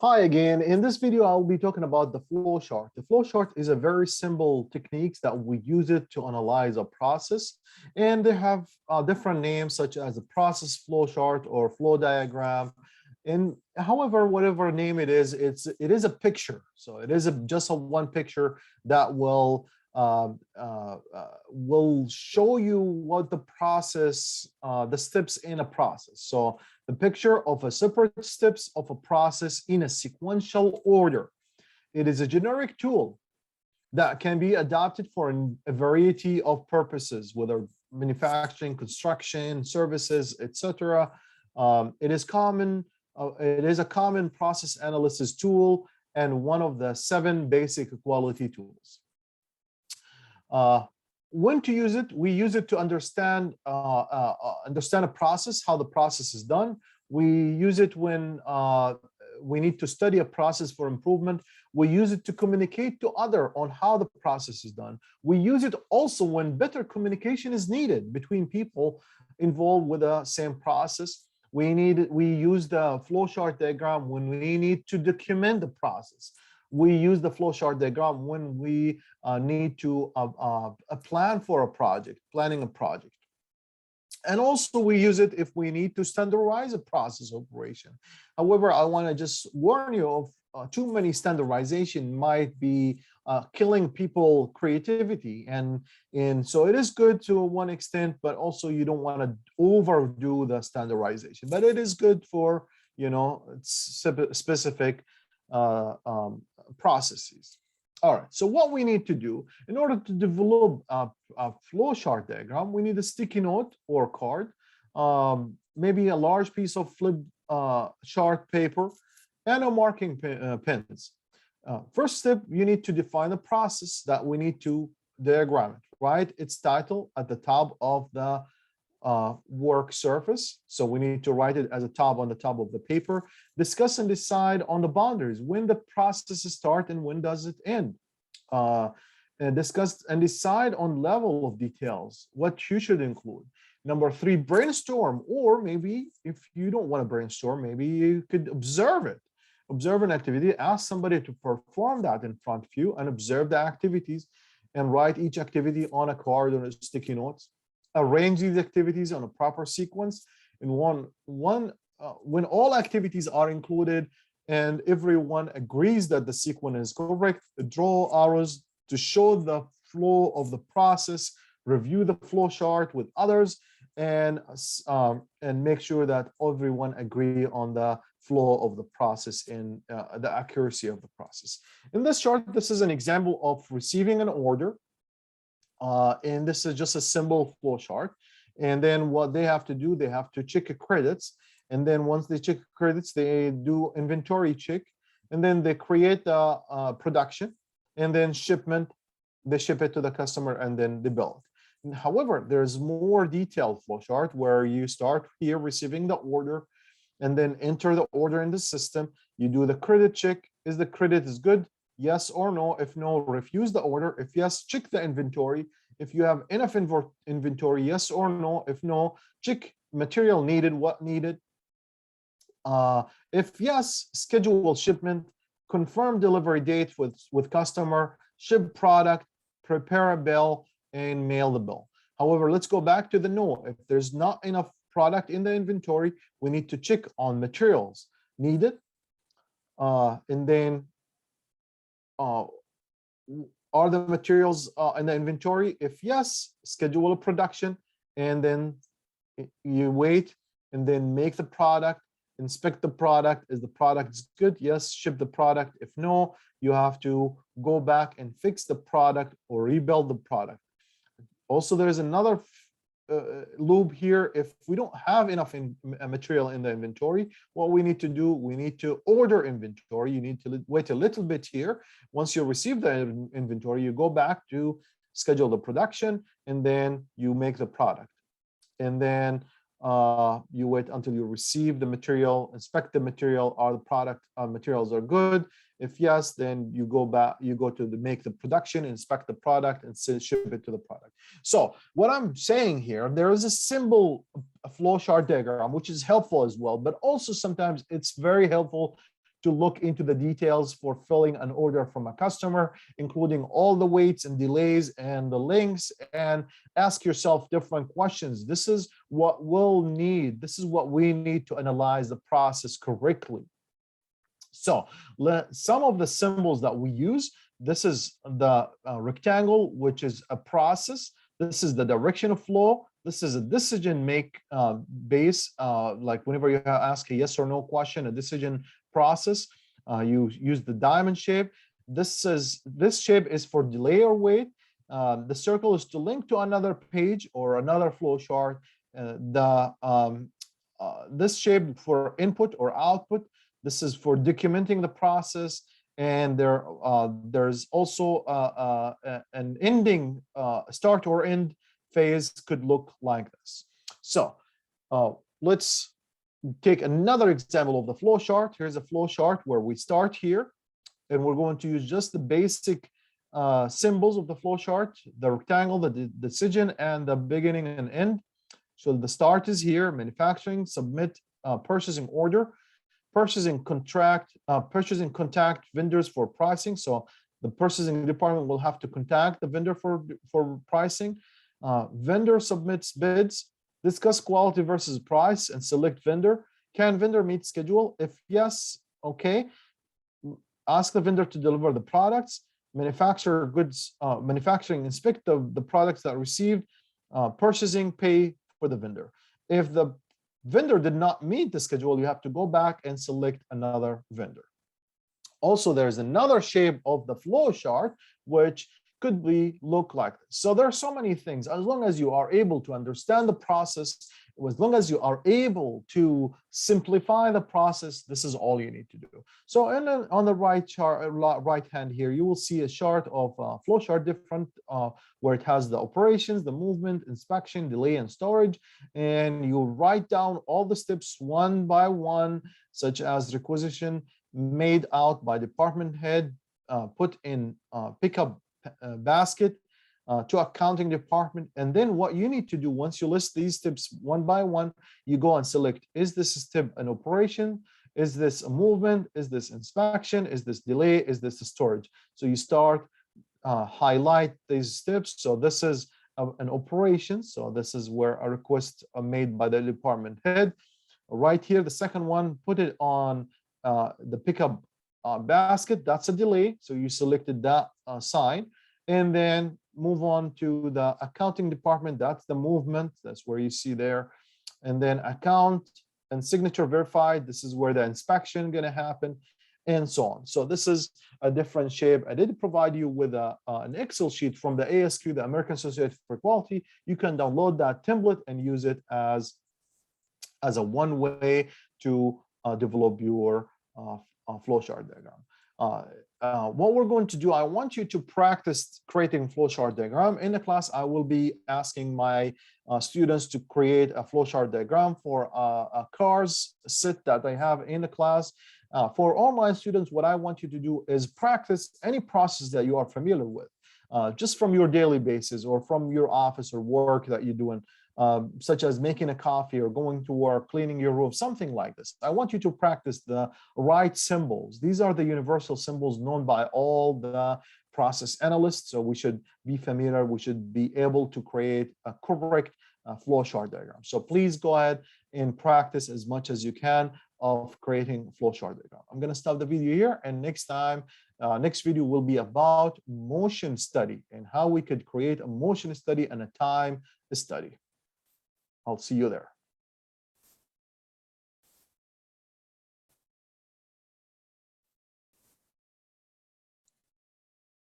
Hi again. In this video, I'll be talking about the flow chart. The flow chart is a very simple techniques that we use it to analyze a process, and they have different names such as a process flow chart or flow diagram. And however, whatever name it is, it is a picture. So it is just a one picture that will show you what the process, the steps in a process. So the picture of a separate steps of a process in a sequential order. It is a generic tool that can be adapted for a variety of purposes, whether manufacturing, construction, services, etc. It is common. It is a common process analysis tool and one of the 7 basic quality tools. When to use it? We use it to understand a process, how the process is done. We use it when we need to study a process for improvement. We use it to communicate to others on how the process is done. We use it also when better communication is needed between people involved with the same process. We use the flowchart diagram when we need to document the process. We use the flowchart diagram when we need to plan for a project, planning a project. And also we use it if we need to standardize a process operation. However, I want to just warn you of too many standardization might be killing people creativity, and so it is good to one extent, but also you don't want to overdo the standardization, but it is good for, you know, specific processes. All right, so what we need to do in order to develop a flow chart diagram, we need a sticky note or card, maybe a large piece of flip chart paper, and a marking pens. First step, you need to define the process that we need to diagram it, right? Its title at the top of the work surface. So we need to write it as a tab on the top of the paper. Discuss and decide on the boundaries, when the process starts and when does it end. And discuss and decide on level of details, what you should include. Number 3, brainstorm, or maybe if you don't want to brainstorm, maybe you could observe it. Observe an activity, ask somebody to perform that in front of you and observe the activities and write each activity on a card or a sticky notes. Arrange these activities on a proper sequence in when all activities are included and everyone agrees that the sequence is correct. Draw arrows to show the flow of the process. Review the flow chart with others and make sure that everyone agree on the flow of the process and the accuracy of the process. In this chart, this is an example of receiving an order. And this is just a simple flow chart. And then what they have to do, they have to check credits. And then once they check credits, they do inventory check. And then they create the production and then shipment. They ship it to the customer and then they bill it. However, there's more detailed flow chart where you start here receiving the order and then enter the order in the system. You do the credit check. Is the credit is good? Yes or no. If no, refuse the order. If yes, check the inventory. If you have enough inventory, yes or no. If no, check material needed, what needed. If yes, schedule shipment, confirm delivery date with customer, ship product, prepare a bill, and mail the bill. However, let's go back to the no. If there's not enough product in the inventory, we need to check on materials needed. And then are the materials in the inventory? If yes, schedule a production, and then you wait and then make the product, inspect the product. Is the product good? Yes, ship the product. If no, you have to go back and fix the product or rebuild the product. Also, there's another loop here. If we don't have enough material in the inventory, what we need to do, we need to order inventory. You need to wait a little bit here. Once you receive the inventory, you go back to schedule the production, and then you make the product. And then you wait until you receive the material, inspect the material. Are the product materials are good? If yes, then you go back, you go to make the production, inspect the product, and ship it to the product. So what I'm saying here, there is a symbol, a flow chart diagram, which is helpful as well, but also sometimes it's very helpful to look into the details for filling an order from a customer, including all the waits and delays and the links, and ask yourself different questions. This is what we need to analyze the process correctly. So some of the symbols that we use, this is the rectangle, which is a process. This is the direction of flow. This is a decision base, like whenever you ask a yes or no question, a decision process, you use the diamond shape. This shape is for delay or wait. The circle is to link to another page or another flow chart. This shape for input or output. This is for documenting the process. And there's also an ending, start or end phase could look like this. So let's take another example of the flow chart. Here's a flow chart where we start here, and we're going to use just the basic symbols of the flow chart, the rectangle, the decision, and the beginning and end. So the start is here, manufacturing, submit purchasing order, purchasing contact vendors for pricing. So the purchasing department will have to contact the vendor for pricing. Vendor submits bids, discuss quality versus price, and select vendor. Can vendor meet schedule? If yes, okay. Ask the vendor to deliver the products. Manufacturing inspect the products that received. Purchasing pay for the vendor. If the vendor did not meet the schedule, you have to go back and select another vendor. Also, there's another shape of the flow chart, which could look like this. So there are so many things. As long as you are able to understand the process, as long as you are able to simplify the process, this is all you need to do. So on the right hand here, you will see a chart of flow chart different, where it has the operations, the movement, inspection, delay, and storage. And you write down all the steps one by one, such as requisition made out by department head, put in pickup basket, to accounting department. And then what you need to do, once you list these steps one by one, you go and select, is this step an operation? Is this a movement? Is this inspection? Is this delay? Is this a storage? So you start highlight these steps. So this is an operation. So this is where a request made by the department head. Right here, the second one, put it on the pickup basket. That's a delay. So you selected that sign. And then move on to the accounting department. That's the movement. That's where you see there. And then account and signature verified. This is where the inspection going to happen, and so on. So this is a different shape. I did provide you with an Excel sheet from the ASQ, the American Association for Quality. You can download that template and use it as a one way to develop your flowchart diagram. What we're going to do, I want you to practice creating flowchart diagram. In the class, I will be asking my students to create a flowchart diagram for a cars set that they have in the class. For online students, what I want you to do is practice any process that you are familiar with, just from your daily basis or from your office or work that you're doing, such as making a coffee or going to work, cleaning your roof, something like this. I want you to practice the right symbols. These are the universal symbols known by all the process analysts. So we should be familiar. We should be able to create a correct flowchart diagram. So please go ahead and practice as much as you can of creating a flowchart diagram. I'm going to stop the video here, and next video will be about motion study and how we could create a motion study and a time study. I'll see you there.